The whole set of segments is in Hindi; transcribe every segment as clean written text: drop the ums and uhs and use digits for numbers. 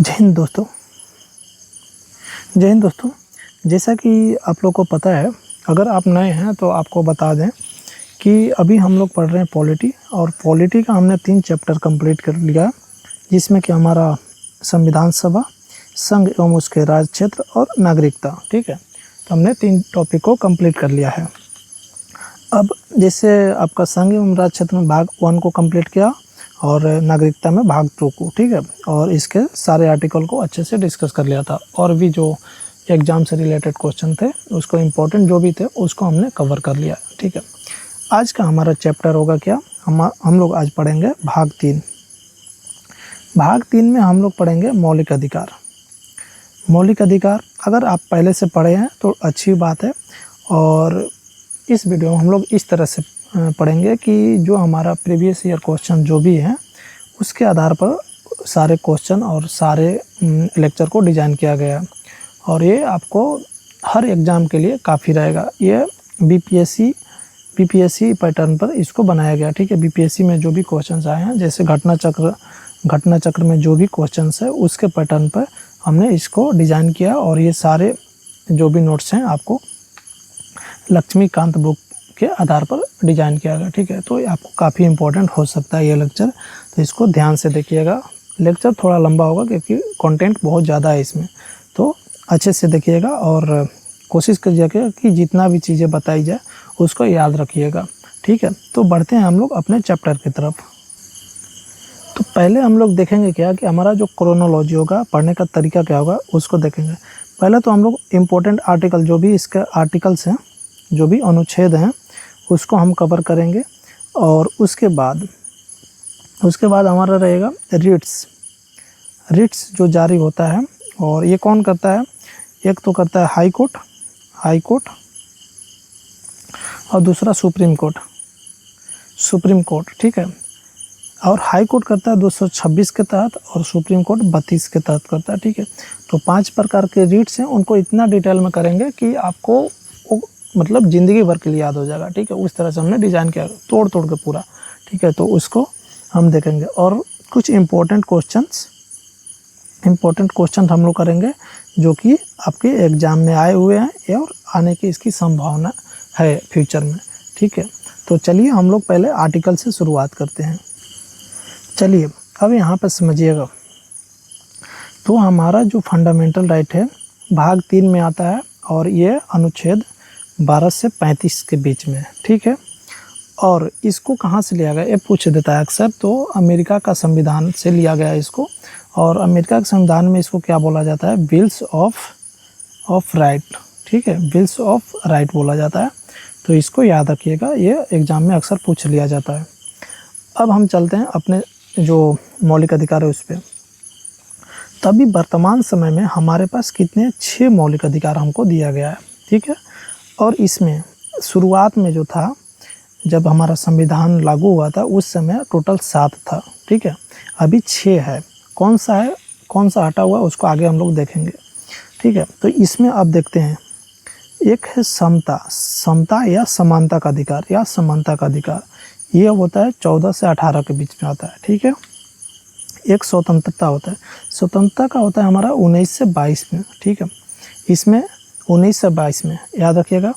जय हिंद दोस्तों। जैसा कि आप लोग को पता है, अगर आप नए हैं तो आपको बता दें कि अभी हम लोग पढ़ रहे हैं पॉलिटी, और पॉलिटी का हमने 3 चैप्टर कंप्लीट कर लिया, जिसमें कि हमारा संविधान सभा, संघ एवं उसके राज्य क्षेत्र और नागरिकता। ठीक है, तो हमने 3 टॉपिक को कंप्लीट कर लिया है। अब जैसे आपका संघ एवं राज्य क्षेत्र में भाग 1 को कंप्लीट किया और नागरिकता में भाग 2 को, ठीक है, और इसके सारे आर्टिकल को अच्छे से डिस्कस कर लिया था, और भी जो एग्ज़ाम से रिलेटेड क्वेश्चन थे उसको इम्पोर्टेंट जो भी थे उसको हमने कवर कर लिया। ठीक है, आज का हमारा चैप्टर होगा क्या, हम लोग आज पढ़ेंगे भाग 3। भाग 3 में हम लोग पढ़ेंगे मौलिक अधिकार। मौलिक अधिकार अगर आप पहले से पढ़े हैं तो अच्छी बात है, और इस वीडियो में हम लोग इस तरह से पढ़ेंगे कि जो हमारा प्रीवियस ईयर क्वेश्चन जो भी हैं उसके आधार पर सारे क्वेश्चन और सारे लेक्चर को डिज़ाइन किया गया है, और ये आपको हर एग्ज़ाम के लिए काफ़ी रहेगा। ये बीपीएससी पैटर्न पर इसको बनाया गया। ठीक है, बीपीएससी में जो भी क्वेश्चंस आए हैं, जैसे घटना चक्र में जो भी क्वेश्चंस है उसके पैटर्न पर हमने इसको डिज़ाइन किया, और ये सारे जो भी नोट्स हैं आपको लक्ष्मीकांत बुक के आधार पर डिज़ाइन किया गया। ठीक है, तो ये आपको काफ़ी इम्पोर्टेंट हो सकता है ये लेक्चर, तो इसको ध्यान से देखिएगा। लेक्चर थोड़ा लंबा होगा क्योंकि कंटेंट बहुत ज़्यादा है इसमें, तो अच्छे से देखिएगा और कोशिश करिएगा कि जितना भी चीज़ें बताई जाए उसको याद रखिएगा। ठीक है, तो बढ़ते हैं हम लोग अपने चैप्टर की तरफ। तो पहले हम लोग देखेंगे क्या कि हमारा जो क्रोनोलॉजी होगा, पढ़ने का तरीका क्या होगा उसको देखेंगे। पहले तो हम लोग इम्पोर्टेंट आर्टिकल, जो भी इसके आर्टिकल्स हैं, जो भी अनुच्छेद हैं उसको हम कवर करेंगे, और उसके बाद हमारा रहेगा रिट्स जो जारी होता है, और ये कौन करता है, एक तो करता है हाई कोर्ट और दूसरा सुप्रीम कोर्ट। ठीक है, और हाई कोर्ट करता है 226 के तहत और सुप्रीम कोर्ट 32 के तहत करता है। ठीक है, तो 5 प्रकार के रिट्स हैं, उनको इतना डिटेल में करेंगे कि आपको मतलब ज़िंदगी भर के लिए याद हो जाएगा। ठीक है, उस तरह से हमने डिज़ाइन किया तोड़ के पूरा। ठीक है, तो उसको हम देखेंगे, और कुछ इम्पोर्टेंट क्वेश्चन हम लोग करेंगे जो कि आपके एग्ज़ाम में आए हुए हैं और आने की इसकी संभावना है फ्यूचर में। ठीक है, तो चलिए हम लोग पहले आर्टिकल से शुरुआत करते हैं। चलिए अब यहाँ पर समझिएगा, तो हमारा जो फंडामेंटल राइट है भाग 3 में आता है, और ये अनुच्छेद 12 से 35 के बीच में है। ठीक है, और इसको कहाँ से लिया गया ये पूछ देता है अक्सर, तो अमेरिका का संविधान से लिया गया है इसको, और अमेरिका के संविधान में इसको क्या बोला जाता है, बिल्स ऑफ राइट। ठीक है, बिल्स ऑफ राइट बोला जाता है, तो इसको याद रखिएगा, ये एग्ज़ाम में अक्सर पूछ लिया जाता है। अब हम चलते हैं अपने जो मौलिक अधिकार है उस पर। तभी वर्तमान समय में हमारे पास कितने 6 मौलिक अधिकार हमको दिया गया है। ठीक है, और इसमें शुरुआत में जो था, जब हमारा संविधान लागू हुआ था उस समय टोटल 7 था। ठीक है, अभी 6 है। कौन सा हटा हुआ उसको आगे हम लोग देखेंगे। ठीक है, तो इसमें अब देखते हैं, एक है समता या समानता का अधिकार या समानता का अधिकार, ये होता है 14 से 18 के बीच में आता है। ठीक है, एक स्वतंत्रता होता है, स्वतंत्रता का होता है हमारा 19 से 22 में। ठीक है, इसमें 19 से 22 में याद रखिएगा।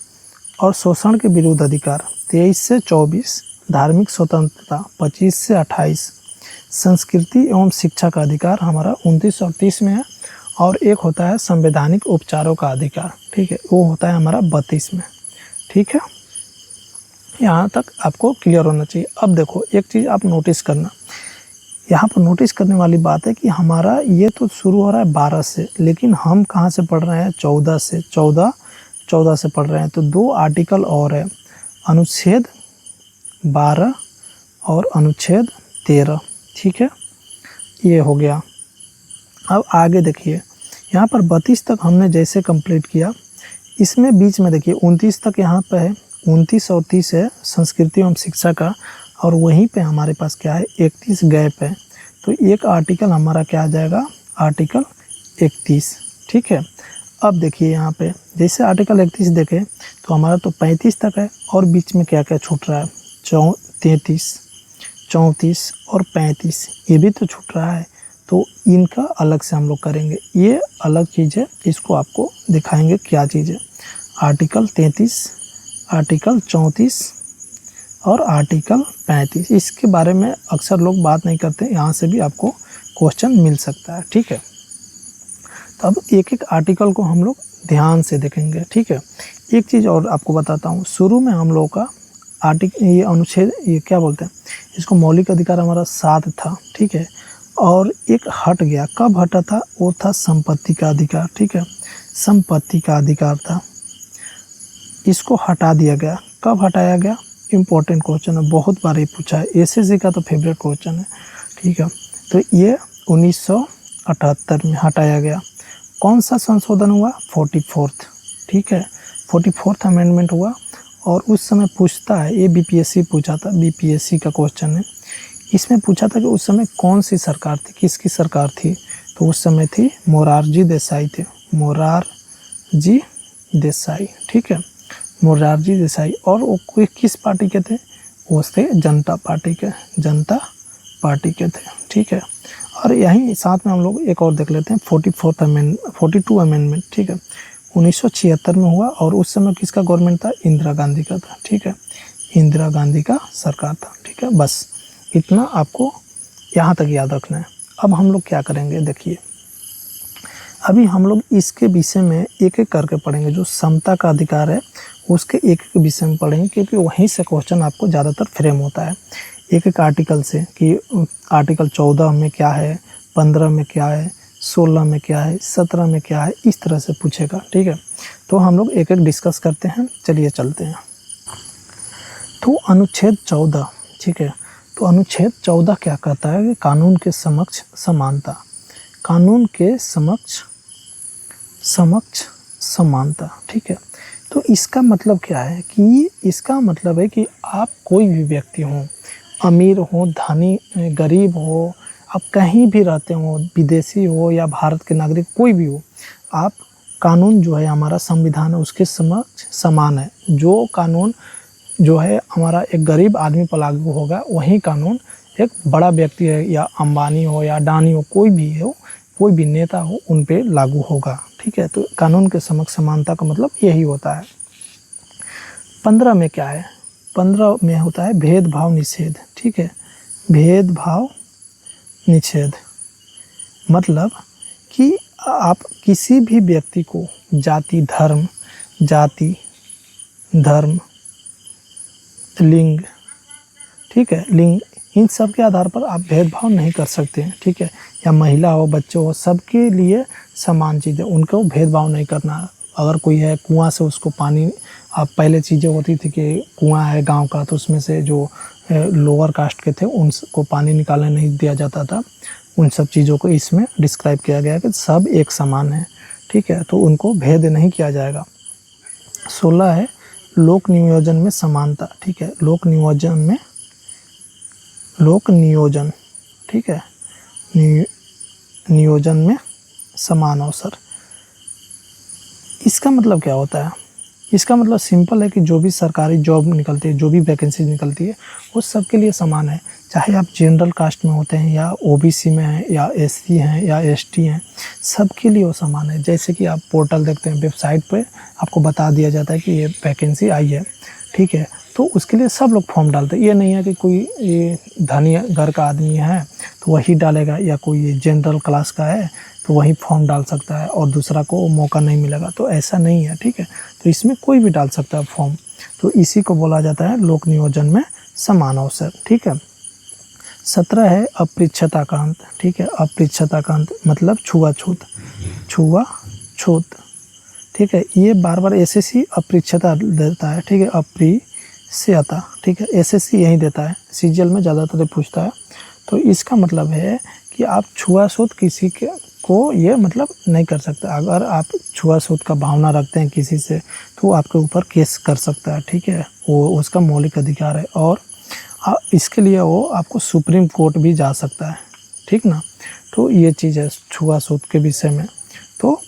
और शोषण के विरुद्ध अधिकार 23 से 24, धार्मिक स्वतंत्रता 25 से 28, संस्कृति एवं शिक्षा का अधिकार हमारा 29 और 30 में है, और एक होता है संवैधानिक उपचारों का अधिकार। ठीक है, वो होता है हमारा 32 में। ठीक है, यहाँ तक आपको क्लियर होना चाहिए। अब देखो एक चीज़ आप नोटिस करना, यहाँ पर नोटिस करने वाली बात है कि हमारा ये तो शुरू हो रहा है 12 से, लेकिन हम कहाँ से पढ़ रहे हैं, 14 से। 14 से पढ़ रहे हैं, तो 2 आर्टिकल और है, अनुच्छेद 12 और अनुच्छेद 13। ठीक है, ये हो गया। अब आगे देखिए, यहाँ पर 32 तक हमने जैसे कंप्लीट किया, इसमें बीच में देखिए 29 तक यहाँ पे है, 29 और 30 है संस्कृति एवं शिक्षा का, और वहीं पे हमारे पास क्या है, 31 गैप है। तो एक आर्टिकल हमारा क्या आ जाएगा, आर्टिकल 31। ठीक है, अब देखिए यहाँ पे जैसे आर्टिकल 31 देखें तो हमारा तो 35 तक है, और बीच में क्या क्या छूट रहा है, 33, 34 और 35, ये भी तो छूट रहा है। तो इनका अलग से हम लोग करेंगे, ये अलग चीज़ है, इसको आपको दिखाएंगे क्या चीज़ है। आर्टिकल 33, आर्टिकल 34 और आर्टिकल 35, इसके बारे में अक्सर लोग बात नहीं करते, यहाँ से भी आपको क्वेश्चन मिल सकता है, ठीक है। तो अब एक एक आर्टिकल को हम लोग ध्यान से देखेंगे, ठीक है। एक चीज़ और आपको बताता हूँ, शुरू में हम लोगों का ये अनुच्छेद, ये क्या बोलते हैं इसको, मौलिक अधिकार हमारा 7 था, ठीक है। और एक हट गया, कब हटा था, वो था संपत्ति का अधिकार, ठीक है। संपत्ति का अधिकार था, इसको हटा दिया गया। कब हटाया गया, इम्पोर्टेंट क्वेश्चन है, बहुत बार ये पूछा है, एसएससी का तो फेवरेट क्वेश्चन है, ठीक है। तो ये 1978 में हटाया गया। कौन सा संशोधन हुआ, 44th, ठीक है, 44th अमेंडमेंट हुआ। और उस समय पूछता है, ये बीपीएससी पूछा था, बीपीएससी का क्वेश्चन है, इसमें पूछा था कि उस समय कौन सी सरकार थी, किसकी सरकार थी, तो उस समय थी मोरारजी देसाई थे, मोरारजी देसाई, ठीक है, मोरारजी देसाई। और वो किस पार्टी के थे, वो थे जनता पार्टी के, जनता पार्टी के थे, ठीक है। और यहीं साथ में हम लोग एक और देख लेते हैं, 42 अमेंडमेंट, ठीक है, 1976 में हुआ। और उस समय किसका गवर्नमेंट था, इंदिरा गांधी का था, ठीक है, इंदिरा गांधी का सरकार था, ठीक है। बस इतना आपको यहाँ तक याद रखना है। अब हम लोग क्या करेंगे, देखिए अभी हम लोग इसके विषय में एक एक करके पढ़ेंगे। जो समता का अधिकार है उसके एक एक विषय में पढ़ेंगे, क्योंकि वहीं से क्वेश्चन आपको ज़्यादातर फ्रेम होता है एक एक आर्टिकल से, कि आर्टिकल 14 में क्या है, 15 में क्या है, 16 में क्या है, 17 में क्या है, इस तरह से पूछेगा, ठीक है। तो हम लोग एक एक डिस्कस करते हैं, चलिए चलते हैं। तो अनुच्छेद 14, ठीक है, तो अनुच्छेद 14 क्या कहता है कि कानून के समक्ष समानता, कानून के समक्ष समानता, ठीक है। तो इसका मतलब क्या है, कि इसका मतलब है कि आप कोई भी व्यक्ति हो, अमीर हो, धनी, गरीब हो, आप कहीं भी रहते हो, विदेशी हो या भारत के नागरिक, कोई भी हो, आप कानून जो है हमारा संविधान है उसके समक्ष समान है। जो कानून जो है हमारा एक गरीब आदमी पर लागू होगा, वही कानून एक बड़ा व्यक्ति है, या अंबानी हो या अडानी हो, कोई भी हो, कोई भी नेता हो, उन पे लागू होगा, ठीक है। तो कानून के समक्ष समानता का मतलब यही होता है। 15 में क्या है, 15 में होता है भेदभाव निषेध, ठीक है, भेदभाव निषेध, मतलब कि आप किसी भी व्यक्ति को जाति धर्म लिंग, ठीक है, लिंग, इन सब के आधार पर आप भेदभाव नहीं कर सकते हैं, ठीक है। या महिला हो, बच्चे हो, सबके लिए समान चीज़ें, उनको भेदभाव नहीं करना। अगर कोई है कुआं से उसको पानी, अब पहले चीज़ें होती थी कि कुआं है गांव का, तो उसमें से जो लोअर कास्ट के थे उनको पानी निकालने नहीं दिया जाता था। उन सब चीज़ों को इसमें डिस्क्राइब किया गया कि सब एक समान है, ठीक है, तो उनको भेद नहीं किया जाएगा। 16 है लोक नियोजन में समानता, ठीक है, लोक नियोजन, ठीक है, नियोजन में समान अवसर। इसका मतलब क्या होता है, इसका मतलब सिंपल है कि जो भी सरकारी जॉब निकलती है, जो भी वैकेंसी निकलती है, वो सबके लिए समान है। चाहे आप जनरल कास्ट में होते हैं या ओबीसी में हैं या एससी हैं या एसटी हैं, सबके लिए वो समान है। जैसे कि आप पोर्टल देखते हैं, वेबसाइट पे आपको बता दिया जाता है कि ये वैकेंसी आई है, ठीक है, तो उसके लिए सब लोग फॉर्म डालते हैं। ये नहीं है कि कोई ये धनी घर का आदमी है तो वही डालेगा, या कोई ये जनरल क्लास का है तो वही फॉर्म डाल सकता है और दूसरा को मौका नहीं मिलेगा, तो ऐसा नहीं है, ठीक है। तो इसमें कोई भी डाल सकता है फॉर्म, तो इसी को बोला जाता है लोक नियोजन में समान अवसर, ठीक है। 17 है अपृच्छता का अंत, ठीक है, अपृच्छता का अंत मतलब छुआछूत, ठीक है। ये बार बार एसएससी अपृच्छता देता है, ठीक है, अपृच्छता, ठीक है, एसएससी यही देता है, सीजीएल में ज़्यादातर पूछता है। तो इसका मतलब है कि आप छुआछूत किसी के को ये मतलब नहीं कर सकता। अगर आप छुआछूत का भावना रखते हैं किसी से तो आपके ऊपर केस कर सकता है, ठीक है, वो उसका मौलिक अधिकार है। और इसके लिए वो आपको सुप्रीम कोर्ट भी जा सकता है, ठीक ना। तो ये चीज़ है छुआछूत के विषय में, तो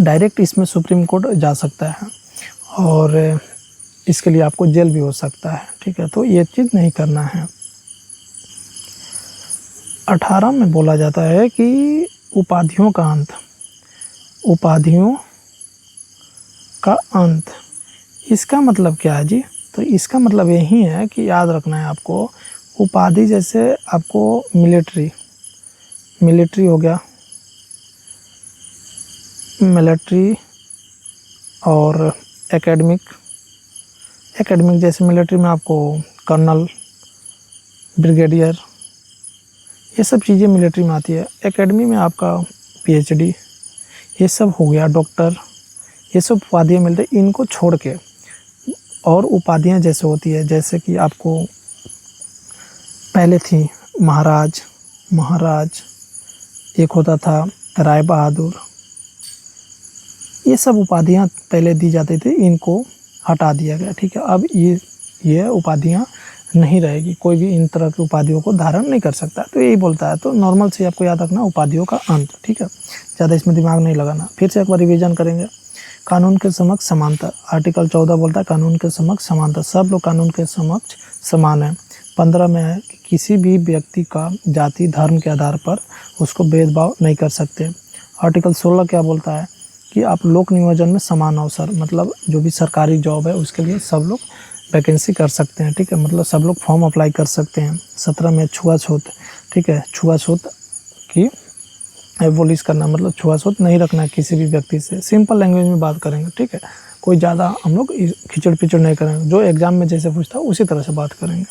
डायरेक्ट इसमें सुप्रीम कोर्ट जा सकता है और इसके लिए आपको जेल भी हो सकता है, ठीक है। तो ये चीज़ नहीं करना है। 18 में बोला जाता है कि उपाधियों का अंत, उपाधियों का अंत। इसका मतलब क्या है जी? तो इसका मतलब यही है कि याद रखना है आपको, उपाधि जैसे आपको मिलिट्री हो गया, मिलिट्री और एकेडमिक जैसे मिलिट्री में आपको कर्नल, ब्रिगेडियर, ये सब चीज़ें मिलिट्री में आती है। एकेडमी में आपका PhD, ये सब हो गया, डॉक्टर, ये सब उपाधियाँ मिलती है। इनको छोड़ के और उपाधियाँ जैसे होती है, जैसे कि आपको पहले थी महाराज, एक होता था राय बहादुर, ये सब उपाधियाँ पहले दी जाती थी, इनको हटा दिया गया। ठीक है, अब ये उपाधियाँ नहीं रहेगी, कोई भी इन तरह की उपाधियों को धारण नहीं कर सकता। तो यही बोलता है। तो नॉर्मल से आपको याद रखना, उपाधियों का अंत। ठीक है, ज़्यादा इसमें दिमाग नहीं लगाना। फिर से एक बार रिवीजन करेंगे। कानून के समक्ष समानता, आर्टिकल 14 बोलता है कानून के समक्ष समानता, सब लोग कानून के समक्ष समान है। 15 में है कि किसी भी व्यक्ति का जाति धर्म के आधार पर उसको भेदभाव नहीं कर सकते। आर्टिकल 16 क्या बोलता है कि आप लोक नियोजन में समान अवसर, मतलब जो भी सरकारी जॉब है उसके लिए सब लोग वैकेंसी कर सकते हैं। ठीक है, मतलब सब लोग फॉर्म अप्लाई कर सकते हैं। 17 में छुआछूत, ठीक है, छुआछूत की एबोलिश करना, मतलब छुआछूत नहीं रखना है किसी भी व्यक्ति से। सिंपल लैंग्वेज में बात करेंगे। ठीक है, कोई ज़्यादा हम लोग खिचड़ पिचड़ नहीं करेंगे, जो एग्जाम में जैसे पूछता है उसी तरह से बात करेंगे।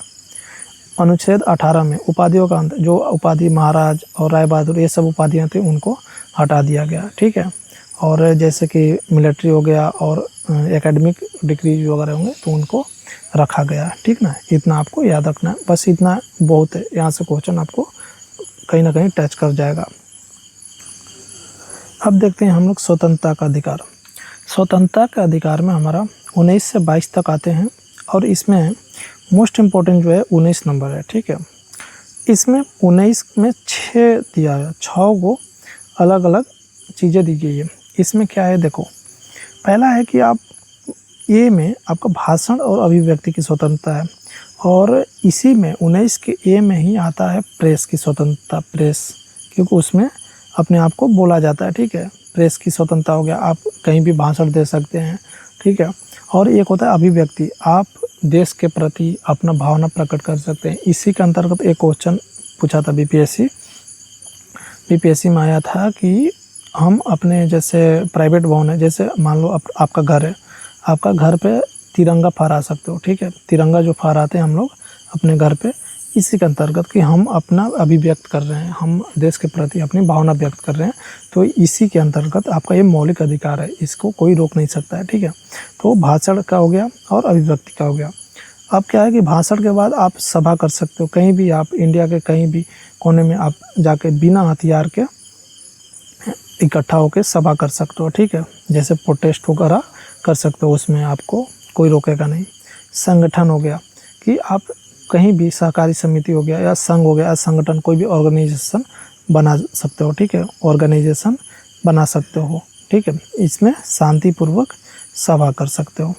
अनुच्छेद 18 में उपाधियों का अंत, जो उपाधि महाराज और राय बहादुर ये सब उपाधियाँ थी उनको हटा दिया गया। ठीक है, और जैसे कि मिलिट्री हो गया और एकेडमिक डिग्री वगैरह होंगे तो उनको रखा गया। ठीक ना, इतना आपको याद रखना है, बस इतना बहुत है। यहाँ से क्वेश्चन आपको कहीं ना कहीं टच कर जाएगा। अब देखते हैं हम लोग स्वतंत्रता का अधिकार। स्वतंत्रता के अधिकार में हमारा 19 से 22 तक आते हैं, और इसमें मोस्ट इम्पोर्टेंट जो है 19 नंबर है। ठीक है, इसमें 19 में 6 दिया है, 6 को अलग अलग चीज़ें दी गई है। इसमें क्या है देखो, पहला है कि आप ए में आपका भाषण और अभिव्यक्ति की स्वतंत्रता है, और इसी में 19 के ए में ही आता है प्रेस की स्वतंत्रता। प्रेस, क्योंकि उसमें अपने आप को बोला जाता है। ठीक है, प्रेस की स्वतंत्रता हो गया, आप कहीं भी भाषण दे सकते हैं। ठीक है, और एक होता है अभिव्यक्ति, आप देश के प्रति अपना भावना प्रकट कर सकते हैं। इसी के अंतर्गत एक क्वेश्चन पूछा था बीपीएससी में आया था कि हम अपने जैसे प्राइवेट भवन है, जैसे मान लो आपका घर है, आपका घर पे तिरंगा फहरा सकते हो। ठीक है, तिरंगा जो फहराते हैं हम लोग अपने घर पे, इसी के अंतर्गत कि हम अपना अभिव्यक्त कर रहे हैं, हम देश के प्रति अपनी भावना व्यक्त कर रहे हैं, तो इसी के अंतर्गत आपका ये मौलिक अधिकार है, इसको कोई रोक नहीं सकता है। ठीक है, तो भाषण का हो गया और अभिव्यक्ति का हो गया। अब क्या है कि भाषण के बाद आप सभा कर सकते हो, कहीं भी आप इंडिया के कहीं भी कोने में आप जाके बिना हथियार के इकट्ठा होकर सभा कर सकते हो। ठीक है, जैसे प्रोटेस्ट वगैरह कर सकते हो, उसमें आपको कोई रोकेगा नहीं। संगठन हो गया कि आप कहीं भी सहकारी समिति हो गया या संघ हो गया या संगठन, कोई भी ऑर्गेनाइजेशन बना सकते हो। ठीक है, ऑर्गेनाइजेशन बना सकते हो। ठीक है, इसमें शांतिपूर्वक सभा कर सकते हो।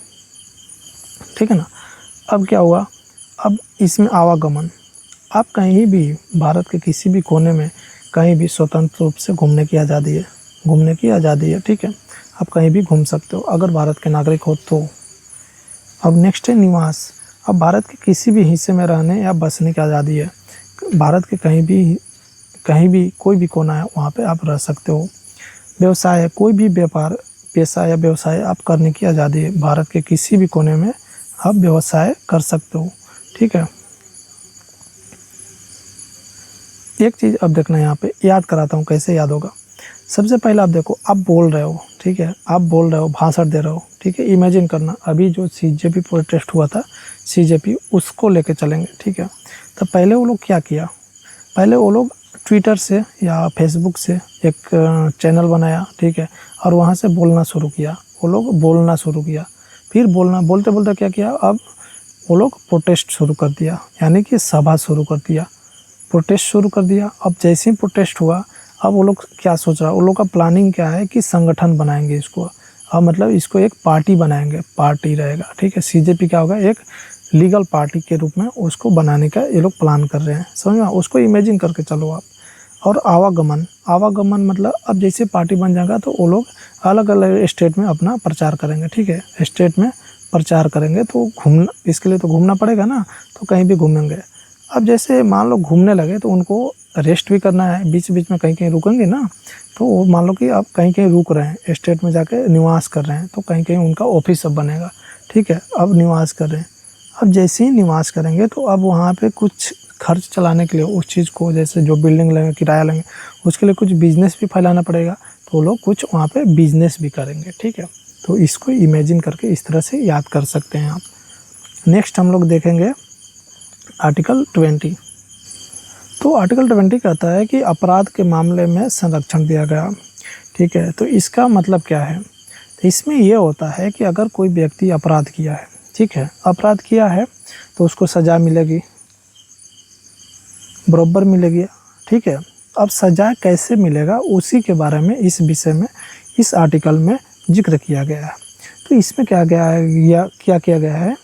ठीक है ना। अब क्या हुआ, अब इसमें आवागमन, आप कहीं भी भारत के किसी भी कोने में कहीं भी स्वतंत्र रूप से घूमने की आज़ादी है। ठीक है, आप कहीं भी घूम सकते हो अगर भारत के नागरिक हो तो। अब नेक्स्ट है निवास। अब भारत के किसी भी हिस्से में रहने या बसने की आज़ादी है, भारत के कहीं भी कोई भी कोना है वहाँ पे आप रह सकते हो। व्यवसाय है, कोई भी व्यापार पेशा या व्यवसाय आप करने की आज़ादी है, भारत के किसी भी कोने में आप व्यवसाय कर सकते हो। ठीक है, एक चीज़ अब देखना, यहाँ पे याद कराता हूँ कैसे याद होगा। सबसे पहले आप देखो, आप बोल रहे हो, ठीक है, आप बोल रहे हो, भाषण दे रहे हो। ठीक है, इमेजिन करना अभी जो CJP प्रोटेस्ट हुआ था, CJP उसको लेके चलेंगे। ठीक है, तो पहले वो लोग क्या किया, पहले वो लोग ट्विटर से या फेसबुक से एक चैनल बनाया। ठीक है, और वहाँ से बोलना शुरू किया, वो लोग बोलना शुरू किया, फिर बोलते बोलते क्या किया, अब वो लोग प्रोटेस्ट शुरू कर दिया, यानी कि सभा शुरू कर दिया, प्रोटेस्ट शुरू कर दिया। अब जैसे ही प्रोटेस्ट हुआ, अब वो लोग क्या सोच रहा है, वो लोग का प्लानिंग क्या है कि संगठन बनाएंगे इसको, अब मतलब इसको एक पार्टी बनाएंगे, पार्टी रहेगा। ठीक है, CJP क्या होगा, एक लीगल पार्टी के रूप में उसको बनाने का ये लोग प्लान कर रहे हैं। समझ में? उसको इमेजिन करके चलो आप। और आवागमन मतलब अब जैसे पार्टी बन जाएगा तो वो लोग अलग अलग स्टेट में अपना प्रचार करेंगे। ठीक है, स्टेट में प्रचार करेंगे तो घूमना, इसके लिए तो घूमना पड़ेगा ना, तो कहीं भी घूमेंगे। अब जैसे मान लो घूमने लगे तो उनको रेस्ट भी करना है, बीच बीच में कहीं कहीं रुकेंगे ना, तो वो मान लो कि अब कहीं कहीं रुक रहे हैं, स्टेट में जाके निवास कर रहे हैं, तो कहीं कहीं उनका ऑफिस सब बनेगा। ठीक है, अब निवास कर रहे हैं। अब जैसे ही निवास करेंगे तो अब वहाँ पे कुछ खर्च चलाने के लिए उस चीज़ को, जैसे जो बिल्डिंग लेंगे, किराया लेंगे, उसके लिए कुछ बिजनेस भी फैलाना पड़ेगा, तो वो लोग कुछ वहाँ पे बिजनेस भी करेंगे। ठीक है, तो इसको इमेजिन करके इस तरह से याद कर सकते हैं आप। नेक्स्ट हम लोग देखेंगे आर्टिकल 20। तो आर्टिकल 20 कहता है कि अपराध के मामले में संरक्षण दिया गया। ठीक है, तो इसका मतलब क्या है? तो इसमें यह होता है कि अगर कोई व्यक्ति अपराध किया है, ठीक है, अपराध किया है तो उसको सज़ा मिलेगी, बराबर मिलेगी। ठीक है, अब सज़ा कैसे मिलेगा उसी के बारे में इस विषय में इस आर्टिकल में जिक्र किया गया है। तो इसमें क्या किया गया है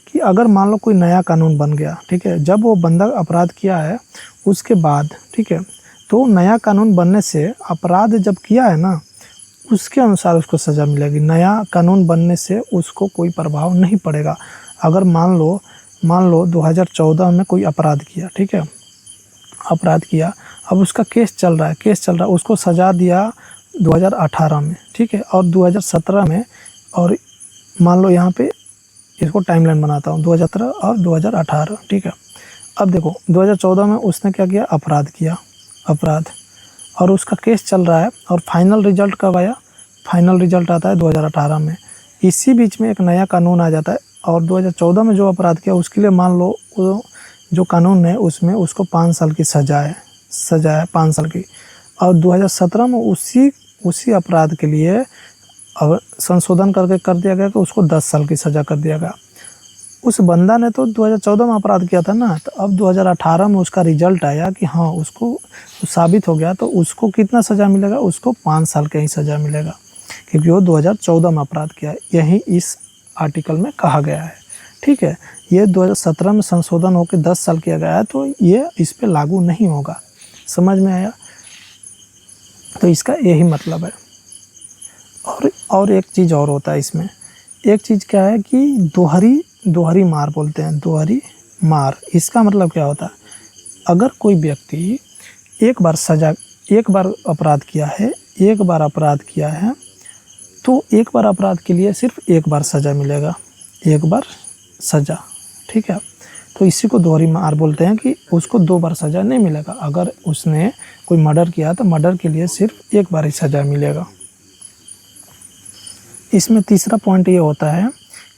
कि अगर मान लो कोई नया कानून बन गया, ठीक है, जब वो बंदा अपराध किया है उसके बाद, ठीक है, तो नया कानून बनने से अपराध जब किया है ना, उसके अनुसार उसको सज़ा मिलेगी। नया कानून बनने से उसको कोई प्रभाव नहीं पड़ेगा। अगर मान लो 2014 में कोई अपराध किया, ठीक है, अपराध किया, अब उसका केस चल रहा है, उसको सज़ा दिया 2018 में, ठीक है, और 2017 में, और मान लो यहाँ पे इसको टाइमलाइन बनाता हूँ 2017 और 2018। ठीक है, अब देखो 2014 में उसने क्या किया, अपराध, और उसका केस चल रहा है, और फाइनल रिजल्ट कब आया? फाइनल रिजल्ट आता है 2018 में। इसी बीच में एक नया कानून आ जाता है, और 2014 में जो अपराध किया उसके लिए मान लो जो कानून है उसमें उसको 5 साल की सज़ा है 5 साल की, और 2017 में उसी अपराध के लिए अब संशोधन करके कर दिया गया कि उसको 10 साल की सज़ा कर दिया गया। उस बंदा ने तो 2014 में अपराध किया था ना, तो अब 2018 में उसका रिजल्ट आया कि हाँ उसको साबित हो गया, तो उसको कितना सज़ा मिलेगा? उसको 5 साल का ही सज़ा मिलेगा, क्योंकि वो 2014 में अपराध किया। यही इस आर्टिकल में कहा गया है। ठीक है, ये 2017 में संशोधन होकर 10 साल किया गया है, तो ये इस पे लागू नहीं होगा। समझ में आया? तो इसका यही मतलब है। और एक चीज़ और होता है इसमें, एक चीज़ क्या है कि दोहरी मार बोलते हैं, दोहरी मार। इसका मतलब क्या होता है? अगर कोई व्यक्ति एक बार अपराध किया है, तो एक बार अपराध के लिए सिर्फ एक बार सज़ा मिलेगा, एक बार सज़ा। ठीक है, तो इसी को दोहरी मार बोलते हैं कि उसको 2 बार सज़ा नहीं मिलेगा। अगर उसने कोई मर्डर किया तो मर्डर के लिए सिर्फ एक बार ही सज़ा मिलेगा। इसमें तीसरा पॉइंट ये होता है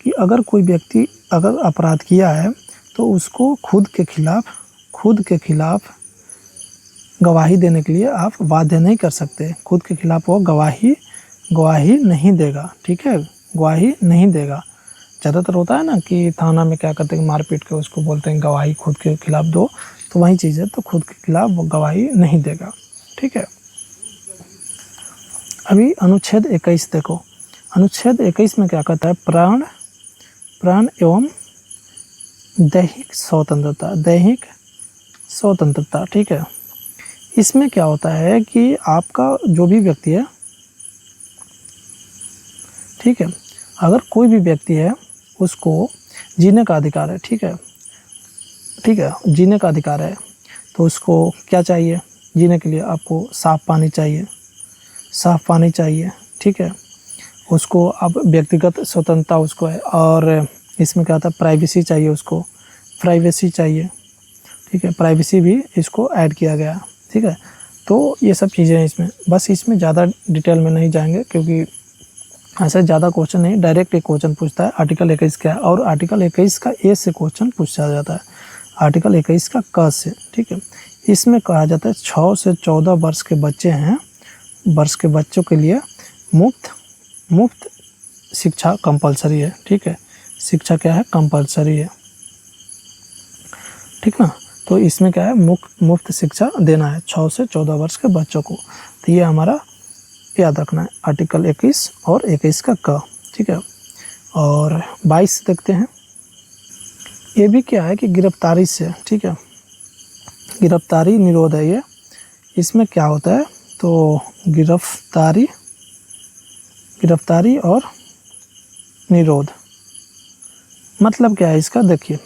कि अगर कोई व्यक्ति अगर अपराध किया है तो उसको खुद के खिलाफ गवाही देने के लिए आप बाध्य नहीं कर सकते। खुद के खिलाफ वो गवाही नहीं देगा। ठीक है, गवाही नहीं देगा। ज़्यादातर होता है ना कि थाना में क्या करते हैं, मारपीट के उसको बोलते हैं गवाही खुद के खिलाफ दो, तो वही चीज़ है, तो खुद के खिलाफ वो गवाही नहीं देगा। ठीक है, अभी अनुच्छेद 21 देखो। अनुच्छेद 21 में क्या कहता है? प्राण एवं दैहिक स्वतंत्रता। ठीक है, इसमें क्या होता है कि आपका जो भी व्यक्ति है, ठीक है, अगर कोई भी व्यक्ति है उसको जीने का अधिकार है। ठीक है, जीने का अधिकार है, तो उसको क्या चाहिए? जीने के लिए आपको साफ़ पानी चाहिए। ठीक है, उसको अब व्यक्तिगत स्वतंत्रता उसको है, और इसमें क्या होता है? प्राइवेसी चाहिए। ठीक है, प्राइवेसी भी इसको ऐड किया गया। ठीक है, तो ये सब चीज़ें हैं इसमें। बस इसमें ज़्यादा डिटेल में नहीं जाएंगे, क्योंकि ऐसा ज़्यादा क्वेश्चन नहीं, डायरेक्ट एक क्वेश्चन पूछता है आर्टिकल 21 क्या है, और आर्टिकल 21 का ए से क्वेश्चन पूछा जाता है, आर्टिकल 21 का क से। ठीक है, इसमें कहा जाता है 6 से 14 वर्ष के बच्चों के लिए मुफ्त शिक्षा कंपलसरी है। ठीक है, शिक्षा क्या है? कंपलसरी है। ठीक ना, तो इसमें क्या है? मुफ्त शिक्षा देना है 6 से 14 वर्ष के बच्चों को। तो ये हमारा याद रखना है, आर्टिकल 21 और 21 का क। ठीक है, और 22 देखते हैं। ये भी क्या है कि गिरफ्तारी से, ठीक है, गिरफ्तारी निरोध है ये। इसमें क्या होता है, तो गिरफ्तारी और निरोध मतलब क्या है इसका, देखिए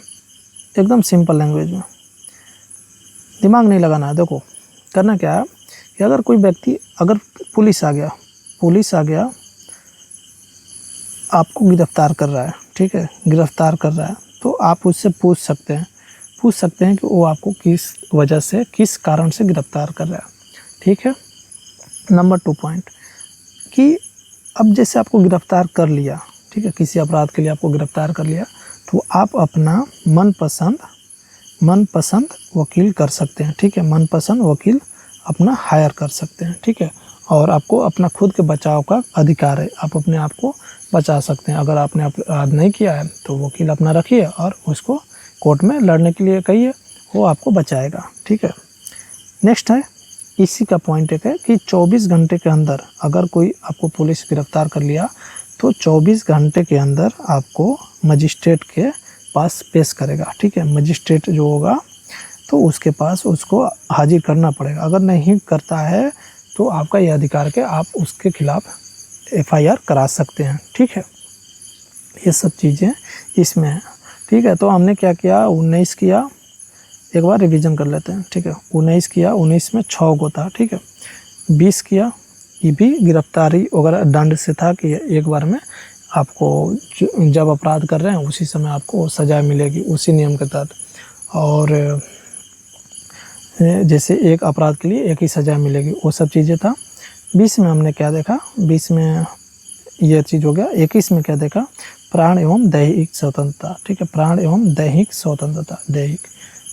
एकदम सिंपल लैंग्वेज में, दिमाग नहीं लगाना है। देखो करना क्या है कि अगर कोई व्यक्ति, अगर पुलिस आ गया आपको गिरफ्तार कर रहा है, ठीक है, गिरफ्तार कर रहा है, तो आप उससे पूछ सकते हैं कि वो आपको किस वजह से, किस कारण से गिरफ्तार कर रहा है, ठीक है। नंबर 2 पॉइंट कि अब जैसे आपको गिरफ्तार कर लिया, ठीक है, किसी अपराध के लिए आपको गिरफ्तार कर लिया, तो आप अपना मनपसंद वकील कर सकते हैं, ठीक है, मनपसंद वकील अपना हायर कर सकते हैं, ठीक है। और आपको अपना खुद के बचाव का अधिकार है, आप अपने आप को बचा सकते हैं। अगर आपने अपराध नहीं किया है तो वकील अपना रखिए और उसको कोर्ट में लड़ने के लिए कहिए, वो आपको बचाएगा, ठीक है। नेक्स्ट है, इसी का पॉइंट एक है कि 24 घंटे के अंदर अगर कोई आपको पुलिस गिरफ्तार कर लिया तो 24 घंटे के अंदर आपको मजिस्ट्रेट के पास पेश करेगा, ठीक है। मजिस्ट्रेट जो होगा तो उसके पास उसको हाजिर करना पड़ेगा। अगर नहीं करता है तो आपका यह अधिकार है आप उसके खिलाफ FIR करा सकते हैं, ठीक है। ये सब चीज़ें इसमें हैं, ठीक है। तो हमने क्या किया, 19 किया, एक बार रिवीजन कर लेते हैं, ठीक है। 19 किया, 19 में 6 को था, ठीक है। 20 किया, ये भी गिरफ्तारी वगैरह दंड से था कि एक बार में आपको जब अपराध कर रहे हैं उसी समय आपको सज़ा मिलेगी उसी नियम के तहत। और जैसे एक अपराध के लिए एक ही सज़ा मिलेगी, वो सब चीज़ें था। 20 में हमने क्या देखा, 20 में यह चीज़ हो गया। 21 में क्या देखा, प्राण एवं दैहिक स्वतंत्रता, ठीक है, प्राण एवं दैहिक स्वतंत्रता, दैहिक,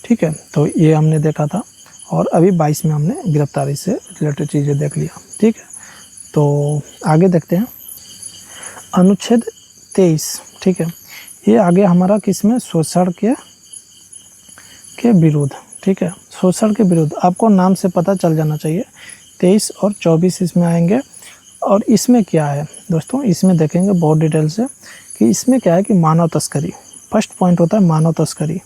ठीक है। तो ये हमने देखा था। और अभी 22 में हमने गिरफ्तारी से रिलेटेड चीज़ें देख लिया, ठीक है। तो आगे देखते हैं अनुच्छेद 23, ठीक है। ये आगे हमारा किसमें, शोषण के विरुद्ध, ठीक है, शोषण के विरुद्ध। आपको नाम से पता चल जाना चाहिए, 23 और 24 इसमें आएंगे। और इसमें क्या है दोस्तों, इसमें देखेंगे बहुत डिटेल से कि इसमें क्या है कि मानव तस्करी, फर्स्ट पॉइंट होता है मानव तस्करी।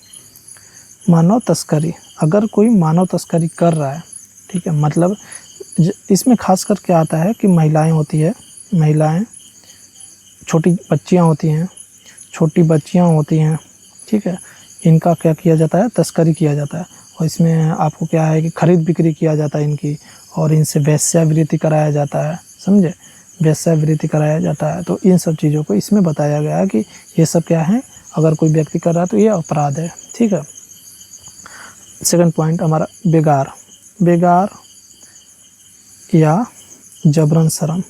मानव तस्करी, अगर कोई मानव तस्करी कर रहा है, ठीक है, मतलब इसमें खासकर क्या आता है कि महिलाएं होती है, महिलाएं, छोटी बच्चियां होती हैं, ठीक है, इनका क्या किया जाता है, तस्करी किया जाता है। और इसमें आपको क्या है कि खरीद बिक्री किया जाता है इनकी, और इनसे वेश्यावृत्ति कराया जाता है, समझे, वेश्यावृत्ति कराया जाता है। तो इन सब चीज़ों को इसमें बताया गया है कि ये सब क्या है, अगर कोई व्यक्ति कर रहा है तो ये अपराध है, ठीक है। सेकंड पॉइंट हमारा बेगार या जबरन श्रम,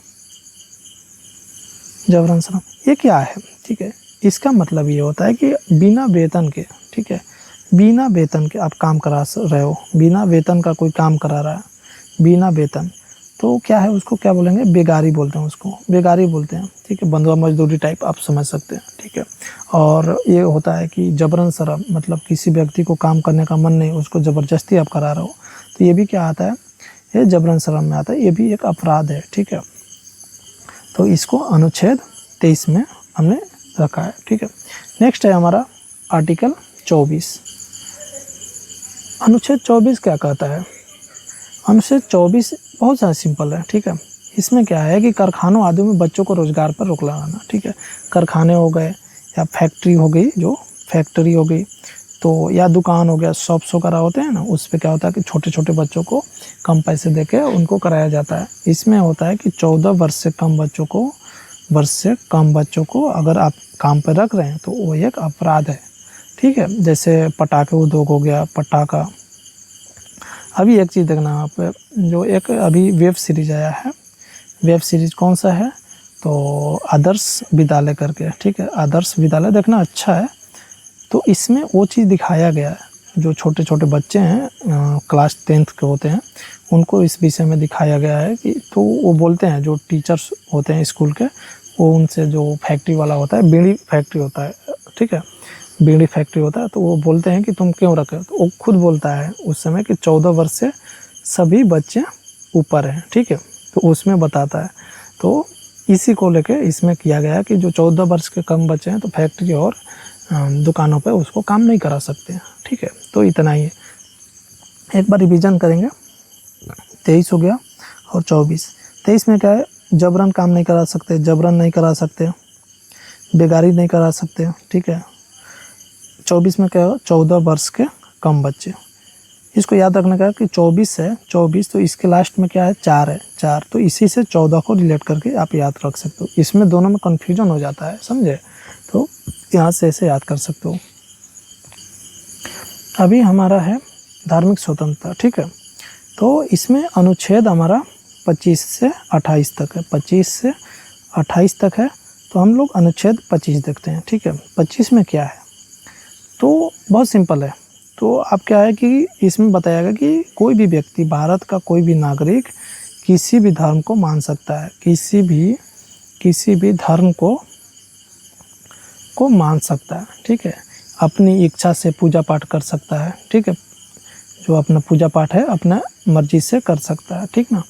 ये क्या है, ठीक है। इसका मतलब ये होता है कि बिना वेतन के, ठीक है, बिना वेतन के आप काम करा रहे हो, बिना वेतन का कोई काम करा रहा है, बिना वेतन, तो क्या है, उसको क्या बोलेंगे, बेगारी बोलते हैं, उसको बेगारी बोलते हैं, ठीक है, बंधुआ मजदूरी टाइप आप समझ सकते हैं, ठीक है। और ये होता है कि जबरन श्रम, मतलब किसी व्यक्ति को काम करने का मन नहीं, उसको ज़बरदस्ती आप करा रहे हो, तो ये भी क्या आता है, ये जबरन श्रम में आता है, ये भी एक अपराध है, ठीक है। तो इसको अनुच्छेद 23 में हमने रखा है, ठीक है। नेक्स्ट है हमारा आर्टिकल 24। अनुच्छेद 24 क्या कहता है, अनुच्छेद 24 बहुत ज़्यादा सिंपल है, ठीक है। इसमें क्या है कि कारखानों आदि में बच्चों को रोज़गार पर रोक लगाना, ठीक है। कारखाने हो गए या फैक्ट्री हो गई, जो फैक्ट्री हो गई, तो या दुकान हो गया, शॉप्स वगैरह होते हैं ना, उस पर क्या होता है कि छोटे छोटे बच्चों को कम पैसे देके उनको कराया जाता है। इसमें होता है कि 14 वर्ष से कम बच्चों को अगर आप काम पर रख रहे हैं तो वो एक अपराध है, ठीक है। जैसे पटाखे उद्योग हो गया, पटाखा। अभी एक चीज़ देखना आप, जो एक अभी वेब सीरीज़ आया है, वेब सीरीज़ कौन सा है, तो आदर्श विद्यालय करके, ठीक है, आदर्श विद्यालय देखना अच्छा है। तो इसमें वो चीज़ दिखाया गया है, जो छोटे छोटे बच्चे हैं, क्लास 10th के होते हैं, उनको इस विषय में दिखाया गया है कि, तो वो बोलते हैं, जो टीचर्स होते हैं स्कूल के, वो उनसे, जो फैक्ट्री वाला होता है, बीड़ी फैक्ट्री होता है, ठीक है, बीड़ी फैक्ट्री होता है, तो वो बोलते हैं कि तुम क्यों रखे, तो वो खुद बोलता है उस समय कि 14 वर्ष से सभी बच्चे ऊपर हैं, ठीक है, तो उसमें बताता है। तो इसी को लेके इसमें किया गया कि जो 14 वर्ष के कम बच्चे हैं तो फैक्ट्री और दुकानों पे उसको काम नहीं करा सकते हैं। ठीक है, तो इतना ही है। एक बार रिवीजन करेंगे। 23 हो गया और 24। 23 में क्या है, जबरन काम नहीं करा सकते, जबरन नहीं करा सकते, बेगारी नहीं करा सकते। ठीक है, 24 में क्या है, 14 वर्ष के कम बच्चे। इसको याद रखने का है कि 24 है, 24 तो इसके लास्ट में क्या है, 4 है, 4 तो इसी से 14 को रिलेट करके आप याद रख सकते हो। इसमें दोनों में कन्फ्यूजन हो जाता है, समझे, तो यहाँ से ऐसे याद कर सकते हो। अभी हमारा है धार्मिक स्वतंत्रता। ठीक है, तो इसमें अनुच्छेद हमारा 25 से 28 तक है, 25 से 28 तक है। तो हम लोग अनुच्छेद 25 देखते हैं। ठीक है, 25 में क्या है, तो बहुत सिंपल है। तो अब क्या है कि इसमें बताया गया कि कोई भी व्यक्ति, भारत का कोई भी नागरिक किसी भी धर्म को मान सकता है, किसी भी धर्म को मान सकता है। ठीक है, अपनी इच्छा से पूजा पाठ कर सकता है। ठीक है, जो अपना पूजा पाठ है अपना मर्जी से कर सकता है। ठीक ना,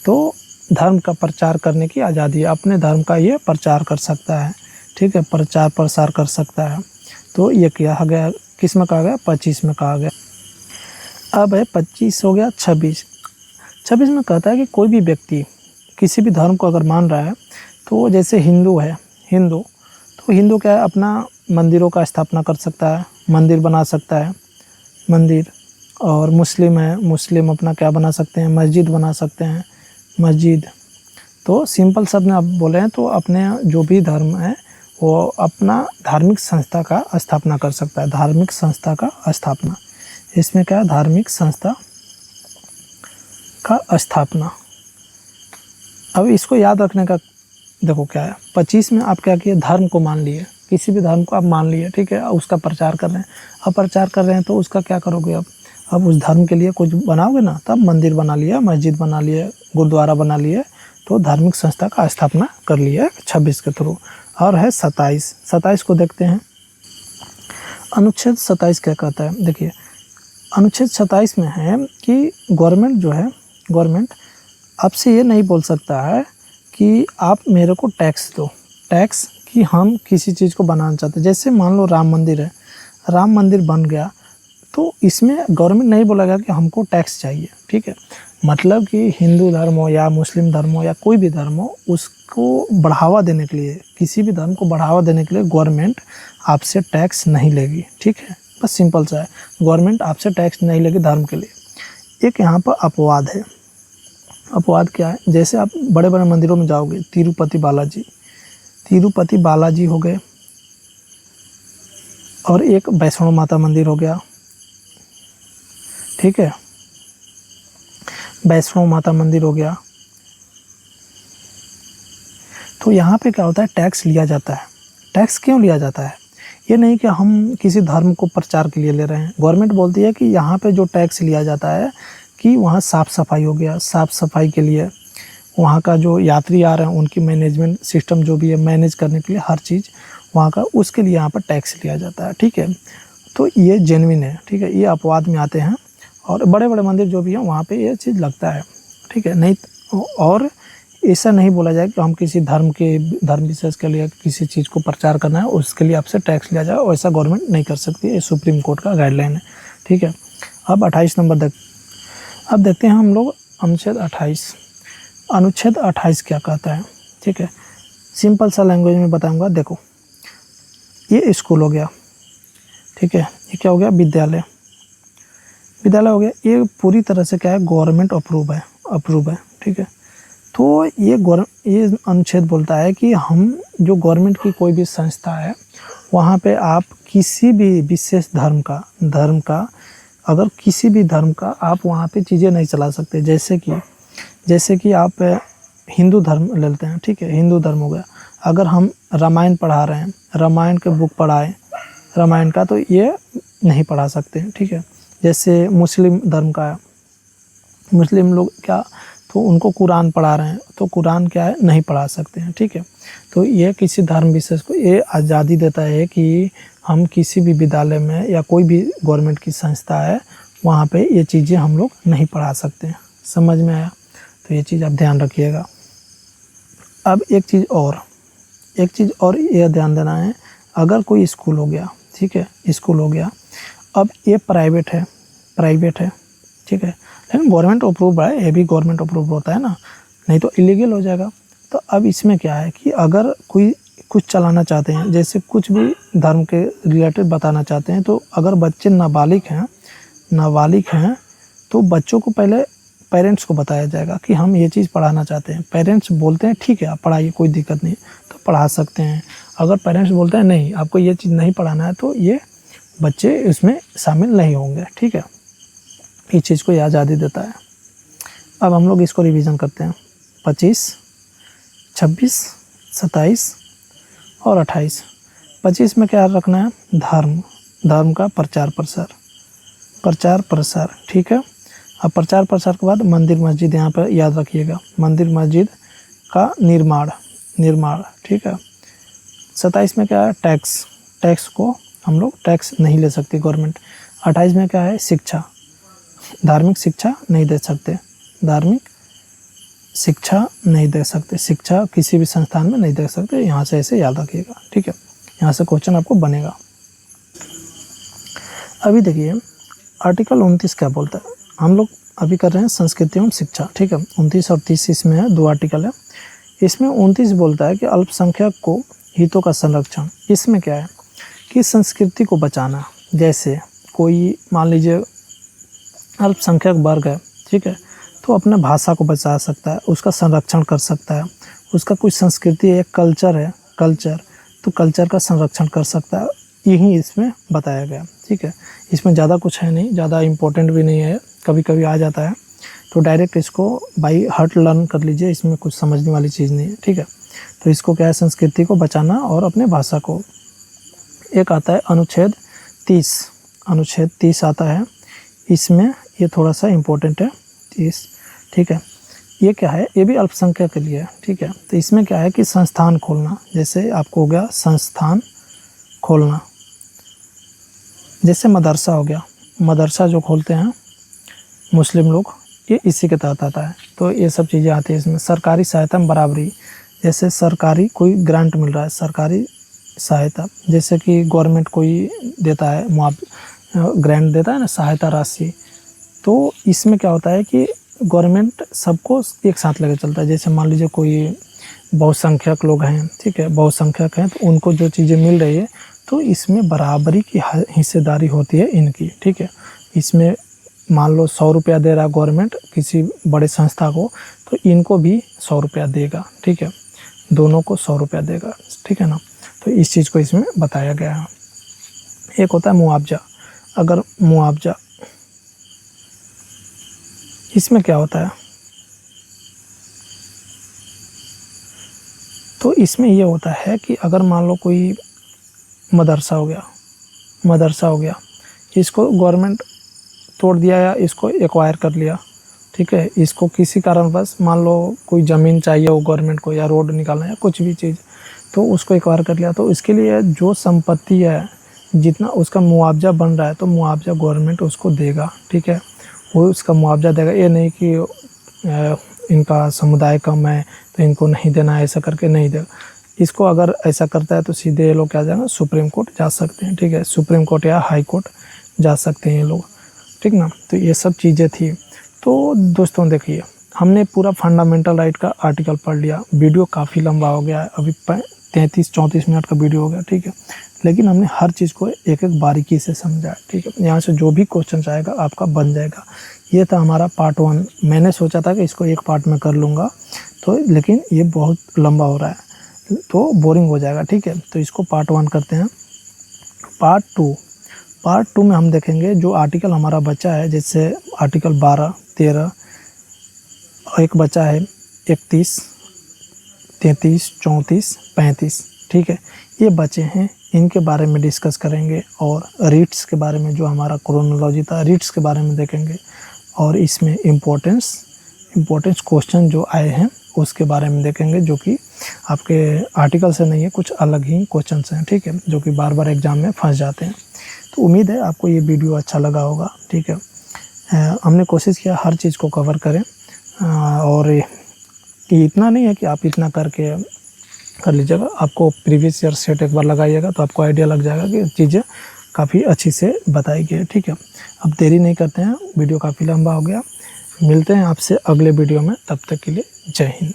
तो धर्म का प्रचार करने की आज़ादी है, अपने धर्म का ये प्रचार कर सकता है। ठीक है, प्रचार प्रसार कर सकता है। तो ये क्या आ गया, किस में कहा गया, 25 में कहा गया। अब है 25 हो गया 26। 26 में कहता है कि कोई भी व्यक्ति किसी भी धर्म को अगर मान रहा है, तो जैसे हिंदू है, तो हिंदू क्या है, अपना मंदिरों का स्थापना कर सकता है, मंदिर बना सकता है, मंदिर। और मुस्लिम है, मुस्लिम अपना क्या बना सकते हैं, मस्जिद बना सकते हैं, मस्जिद। तो सिंपल शब्द में आप बोले हैं तो अपने जो भी धर्म है वो अपना धार्मिक संस्था का स्थापना कर सकता है, धार्मिक संस्था का स्थापना। इसमें क्या है, धार्मिक संस्था का स्थापना। अब इसको याद रखने का देखो क्या है, 25 में आप क्या किए, धर्म को मान लिए, किसी भी धर्म को आप मान लिए। ठीक है, उसका प्रचार कर रहे हैं। अब प्रचार कर रहे हैं तो उसका क्या करोगे, अब उस धर्म के लिए कुछ बनाओगे ना, तब मंदिर बना लिया, मस्जिद बना लिए, गुरुद्वारा बना लिए, तो धार्मिक संस्था का स्थापना कर लिया 26 के थ्रू। और है 27 को देखते हैं। अनुच्छेद 27 क्या कहता है, देखिए अनुच्छेद 27 में है कि गवर्नमेंट जो है, गवर्नमेंट आपसे ये नहीं बोल सकता है कि आप मेरे को टैक्स दो, टैक्स कि हम किसी चीज़ को बनाना चाहते हैं। जैसे मान लो राम मंदिर है, राम मंदिर बन गया, तो इसमें गवर्नमेंट नहीं बोलेगा कि हमको टैक्स चाहिए। ठीक है, मतलब कि हिंदू धर्म हो या मुस्लिम धर्म हो या कोई भी धर्म हो, उसको बढ़ावा देने के लिए, किसी भी धर्म को बढ़ावा देने के लिए गवर्नमेंट आपसे टैक्स नहीं लेगी। ठीक है, बस सिंपल सा है, गवर्नमेंट आपसे टैक्स नहीं लेगी धर्म के लिए। एक यहाँ पर अपवाद है। अपवाद क्या है, जैसे आप बड़े बड़े मंदिरों में जाओगे, तिरुपति बालाजी हो गए, और एक वैष्णो माता मंदिर हो गया। ठीक है, वैष्णो माता मंदिर हो गया। तो यहाँ पे क्या होता है, टैक्स लिया जाता है। टैक्स क्यों लिया जाता है, ये नहीं कि हम किसी धर्म को प्रचार के लिए ले रहे हैं। गवर्नमेंट बोलती है कि यहाँ पे जो टैक्स लिया जाता है कि वहाँ साफ़ सफाई हो गया, साफ़ सफाई के लिए, वहाँ का जो यात्री आ रहे हैं उनकी मैनेजमेंट सिस्टम जो भी है, मैनेज करने के लिए हर चीज़ वहाँ का, उसके लिए यहाँ पर टैक्स लिया जाता है। ठीक है, तो ये जेन्युइन है। ठीक है, ये अपवाद में आते हैं, और बड़े बड़े मंदिर जो भी हैं वहाँ पे ये चीज़ लगता है। ठीक है, नहीं और ऐसा नहीं बोला जाए कि हम किसी धर्म विशेष के लिए किसी चीज़ को प्रचार करना है उसके लिए आपसे टैक्स लिया जाए, ऐसा गवर्नमेंट नहीं कर सकती है। ये सुप्रीम कोर्ट का गाइडलाइन है। ठीक है, अब 28 नंबर अब देखते हैं हम लोग अनुच्छेद 28। अनुच्छेद 28 क्या कहता है। ठीक है, सिंपल सा लैंग्वेज में बताऊँगा। देखो, ये स्कूल हो गया। ठीक है, ये क्या हो गया, विद्यालय हो गया। ये पूरी तरह से क्या है, गवर्नमेंट अप्रूव है। ठीक है, तो ये अनुच्छेद बोलता है कि हम जो गवर्नमेंट की कोई भी संस्था है वहाँ पे आप किसी भी विशेष धर्म का अगर किसी भी धर्म का आप वहाँ पे चीज़ें नहीं चला सकते। जैसे कि आप हिंदू धर्म ले लेते हैं। ठीक है, हिंदू धर्म हो गया, अगर हम रामायण पढ़ा रहे हैं, रामायण के बुक पढ़ाएं रामायण का, तो ये नहीं पढ़ा सकते। ठीक है, जैसे मुस्लिम धर्म का है, मुस्लिम लोग क्या, तो उनको कुरान पढ़ा रहे हैं तो कुरान क्या है, नहीं पढ़ा सकते हैं। ठीक है, तो ये किसी धर्म विशेष को ये आज़ादी देता है कि हम किसी भी विद्यालय में या कोई भी गवर्नमेंट की संस्था है वहाँ पे ये चीज़ें हम लोग नहीं पढ़ा सकते हैं। समझ में आया, तो ये चीज़ आप ध्यान रखिएगा। अब एक चीज़ और ये ध्यान देना है, अगर कोई स्कूल हो गया, ठीक है, स्कूल हो गया। अब ये प्राइवेट है, ठीक है, लेकिन गवर्नमेंट अप्रूव है, ये भी गवर्नमेंट अप्रूव होता है ना, नहीं तो इलीगल हो जाएगा। तो अब इसमें क्या है कि अगर कोई कुछ चलाना चाहते हैं, जैसे कुछ भी धर्म के रिलेटेड बताना चाहते हैं, तो अगर बच्चे नाबालिग हैं तो बच्चों को पहले पेरेंट्स को बताया जाएगा कि हम ये चीज़ पढ़ाना चाहते हैं। पेरेंट्स बोलते हैं ठीक है आप पढ़ाइए, कोई दिक्कत नहीं, तो पढ़ा सकते हैं। अगर पेरेंट्स बोलते हैं नहीं आपको ये चीज़ नहीं पढ़ाना है, तो ये बच्चे इसमें शामिल नहीं होंगे, ठीक है। इस चीज़ को ये आज़ादी देता है। अब हम लोग इसको रिवीजन करते हैं। 25, 26, 27 और 28। 25 में क्या रखना है? धर्म का प्रचार प्रसार, ठीक है। अब प्रचार प्रसार के बाद मंदिर मस्जिद, यहाँ पर याद रखिएगा, मंदिर मस्जिद का निर्माण, ठीक है। 27 में क्या है? टैक्स को हम लोग टैक्स नहीं ले सकती गवर्नमेंट। 28 में क्या है? शिक्षा, धार्मिक शिक्षा नहीं दे सकते, शिक्षा किसी भी संस्थान में नहीं दे सकते। यहाँ से ऐसे याद रखिएगा, ठीक है, यहाँ से क्वेश्चन आपको बनेगा। अभी देखिए आर्टिकल 29 क्या बोलता है। हम लोग अभी कर रहे हैं संस्कृति एवं शिक्षा, ठीक है। 29 और 30 इसमें है, 2 आर्टिकल है। इसमें 29 बोलता है कि अल्पसंख्यक को हितों का संरक्षण। इसमें क्या है कि संस्कृति को बचाना, जैसे कोई मान लीजिए अल्पसंख्यक वर्ग है, ठीक है, तो अपने भाषा को बचा सकता है, उसका संरक्षण कर सकता है। उसका कुछ संस्कृति है, कल्चर, तो कल्चर का संरक्षण कर सकता है। यही इसमें बताया गया, ठीक है। इसमें ज़्यादा कुछ है नहीं, ज़्यादा इम्पोर्टेंट भी नहीं है, कभी कभी आ जाता है, तो डायरेक्ट इसको बाई हार्ट लर्न कर लीजिए, इसमें कुछ समझने वाली चीज़ नहीं है, ठीक है। तो इसको क्या है, संस्कृति को बचाना और अपने भाषा को। एक आता है अनुच्छेद 30 आता है, इसमें ये थोड़ा सा इम्पोर्टेंट है 30, ठीक है। ये क्या है, ये भी अल्पसंख्यक के लिए है, ठीक है। तो इसमें क्या है कि संस्थान खोलना, जैसे आपको हो गया संस्थान खोलना, जैसे मदरसा हो गया, मदरसा जो खोलते हैं मुस्लिम लोग, ये इसी के तहत आता है। तो ये सब चीज़ें आती हैं इसमें। सरकारी सहायता में बराबरी, जैसे सरकारी कोई ग्रांट मिल रहा है, सरकारी सहायता, जैसे कि गवर्नमेंट कोई देता है ग्रांट देता है ना, सहायता राशि, तो इसमें क्या होता है कि गवर्नमेंट सबको एक साथ लेकर चलता है। जैसे मान लीजिए कोई बहुसंख्यक लोग हैं, ठीक है, बहुसंख्यक हैं, तो उनको जो चीज़ें मिल रही है, तो इसमें बराबरी की हिस्सेदारी होती है इनकी, ठीक है। इसमें मान लो 100 रुपया दे रहा है गवर्नमेंट किसी बड़े संस्था को, तो इनको भी 100 रुपया देगा, ठीक है, दोनों को 100 रुपया देगा, ठीक है ना। तो इस चीज़ को इसमें बताया गया है। एक होता है मुआवजा। अगर मुआवजा, इसमें क्या होता है, तो इसमें ये होता है कि अगर मान लो कोई मदरसा हो गया, इसको गवर्नमेंट तोड़ दिया या इसको एक्वायर कर लिया, ठीक है, इसको किसी कारणवश मान लो कोई ज़मीन चाहिए हो गवर्नमेंट को, या रोड निकालना है, कुछ भी चीज़, तो उसको एक्वायर कर लिया, तो इसके लिए जो संपत्ति है, जितना उसका मुआवजा बन रहा है, तो मुआवजा गवर्नमेंट उसको देगा, ठीक है, वो उसका मुआवजा देगा। ये नहीं कि इनका समुदाय कम है तो इनको नहीं देना है, ऐसा करके नहीं देगा। इसको अगर ऐसा करता है तो सीधे ये लोग क्या जाएगा, सुप्रीम कोर्ट जा सकते हैं, ठीक है, सुप्रीम कोर्ट या हाई कोर्ट जा सकते हैं ये लोग, ठीक ना। तो ये सब चीज़ें थी। तो दोस्तों देखिए, हमने पूरा फंडामेंटल राइट का आर्टिकल पढ़ लिया। वीडियो काफ़ी लंबा हो गया है, अभी 33-34 मिनट का वीडियो हो गया, ठीक है, लेकिन हमने हर चीज़ को एक एक बारीकी से समझा, ठीक है। यहाँ से जो भी क्वेश्चन आएगा आपका बन जाएगा। ये था हमारा पार्ट 1। मैंने सोचा था कि इसको एक पार्ट में कर लूँगा, तो लेकिन ये बहुत लंबा हो रहा है तो बोरिंग हो जाएगा, ठीक है। तो इसको पार्ट 1 करते हैं। पार्ट 2 में हम देखेंगे जो आर्टिकल हमारा बचा है, जैसे आर्टिकल 12, 13, एक बचा है 31, 33, 34, 35, ठीक है, ये बचे हैं, इनके बारे में डिस्कस करेंगे। और रीट्स के बारे में, जो हमारा क्रोनोलॉजी था, रीट्स के बारे में देखेंगे। और इसमें इम्पोर्टेंस क्वेश्चन जो आए हैं उसके बारे में देखेंगे, जो कि आपके आर्टिकल से नहीं है, कुछ अलग ही क्वेश्चन हैं, ठीक है, जो कि बार बार एग्ज़ाम में फंस जाते हैं। तो उम्मीद है आपको ये वीडियो अच्छा लगा होगा, ठीक है। हमने कोशिश किया हर चीज़ को कवर करें, और ये इतना नहीं है कि आप इतना करके कर लीजिएगा। आपको प्रीवियस ईयर सेट एक बार लगाइएगा तो आपको आइडिया लग जाएगा कि चीज़ें काफ़ी अच्छी से बताई गई है, ठीक है। अब देरी नहीं करते हैं, वीडियो काफ़ी लंबा हो गया। मिलते हैं आपसे अगले वीडियो में, तब तक के लिए जय हिंद।